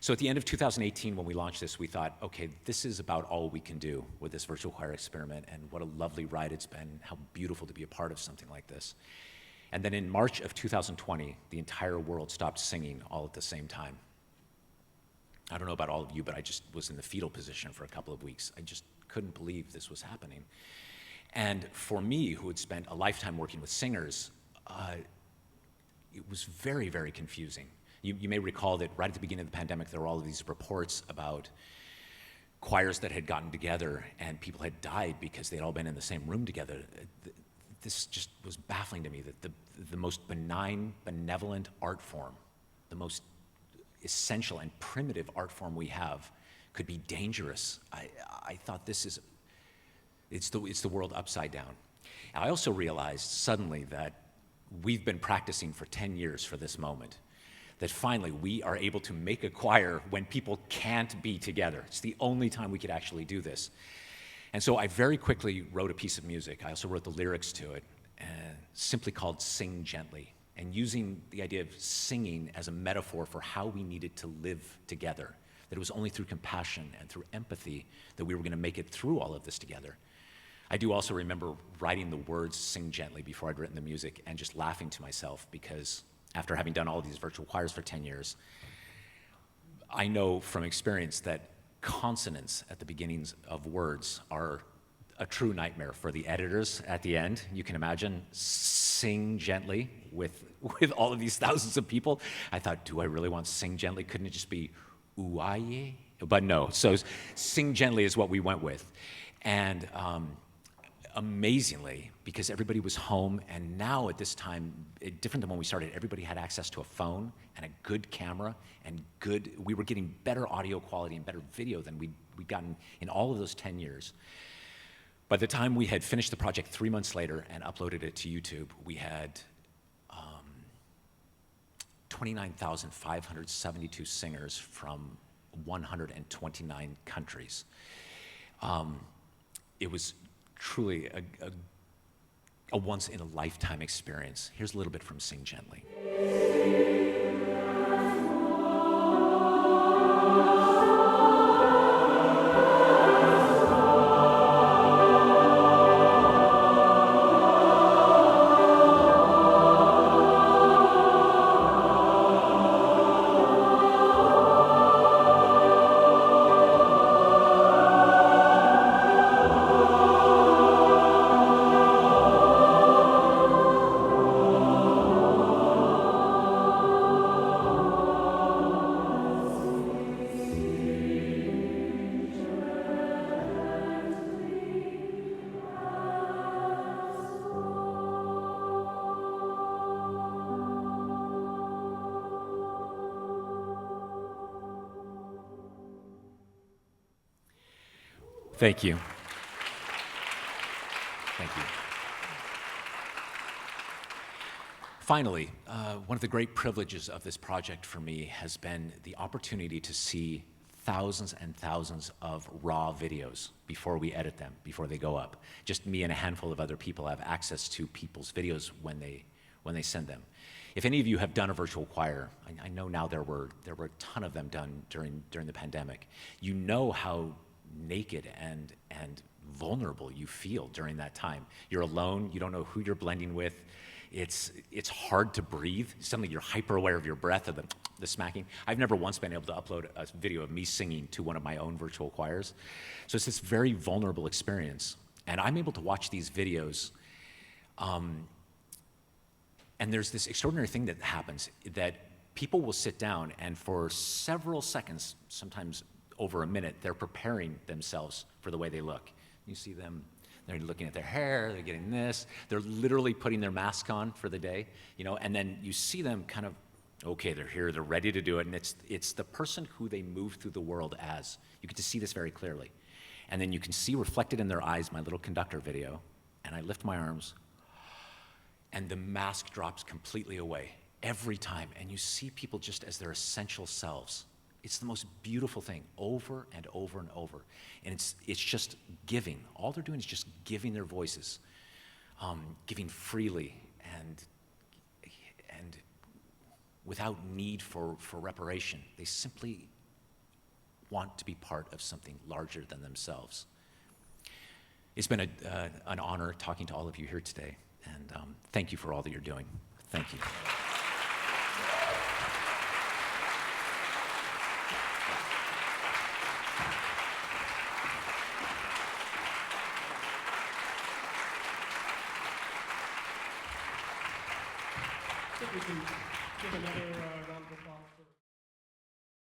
So at the end of 2018, when we launched this, we thought, okay, this is about all we can do with this virtual choir experiment, and what a lovely ride it's been, how beautiful to be a part of something like this. And then in March of 2020, the entire world stopped singing all at the same time. I don't know about all of you, but I just was in the fetal position for a couple of weeks. I just couldn't believe this was happening. And for me, who had spent a lifetime working with singers, it was very, very confusing. You may recall that right at the beginning of the pandemic, there were all of these reports about choirs that had gotten together and people had died because they'd all been in the same room together. This just was baffling to me, that the most benign, benevolent art form, the most essential and primitive art form we have, could be dangerous. I thought it's the world upside down. And I also realized suddenly that we've been practicing for 10 years for this moment, that finally we are able to make a choir when people can't be together. It's the only time we could actually do this. And so I very quickly wrote a piece of music. I also wrote the lyrics to it, simply called Sing Gently, and using the idea of singing as a metaphor for how we needed to live together, that it was only through compassion and through empathy that we were going to make it through all of this together. I do also remember writing the words Sing Gently before I'd written the music and just laughing to myself, because after having done all these virtual choirs for 10 years, I know from experience that consonants at the beginnings of words are a true nightmare for the editors at the end. You can imagine Sing Gently with all of these thousands of people. I thought, do I really want Sing Gently? Couldn't it just be Uaye? But no, so Sing Gently is what we went with. And amazingly, because everybody was home, and now at this time, different than when we started, everybody had access to a phone and a good camera, and we were getting better audio quality and better video than we'd gotten in all of those 10 years. By the time we had finished the project 3 months later and uploaded it to YouTube, we had 29,572 singers from 129 countries. It was truly a once-in-a-lifetime experience. Here's a little bit from Sing Gently. Thank you. Thank you. Finally, one of the great privileges of this project for me has been the opportunity to see thousands and thousands of raw videos before we edit them, before they go up. Just me and a handful of other people have access to people's videos when they send them. If any of you have done a virtual choir, I know now there were a ton of them done during the pandemic. You know how naked and vulnerable you feel during that time. You're alone, you don't know who you're blending with. It's hard to breathe. Suddenly you're hyper aware of your breath, of the smacking. I've never once been able to upload a video of me singing to one of my own virtual choirs. So it's this very vulnerable experience. And I'm able to watch these videos, and there's this extraordinary thing that happens, that people will sit down and for several seconds, sometimes over a minute, they're preparing themselves for the way they look. You see them, they're looking at their hair, they're getting this, they're literally putting their mask on for the day, and then you see them kind of, okay, they're here, they're ready to do it, and it's the person who they move through the world as. You get to see this very clearly. And then you can see reflected in their eyes my little Conductor video, and I lift my arms, and the mask drops completely away every time, and you see people just as their essential selves. It's the most beautiful thing, over and over and over. And it's just giving. All they're doing is just giving their voices, giving freely and without need for reparation. They simply want to be part of something larger than themselves. It's been an honor talking to all of you here today, and thank you for all that you're doing. Thank you. I think we can give another round of applause.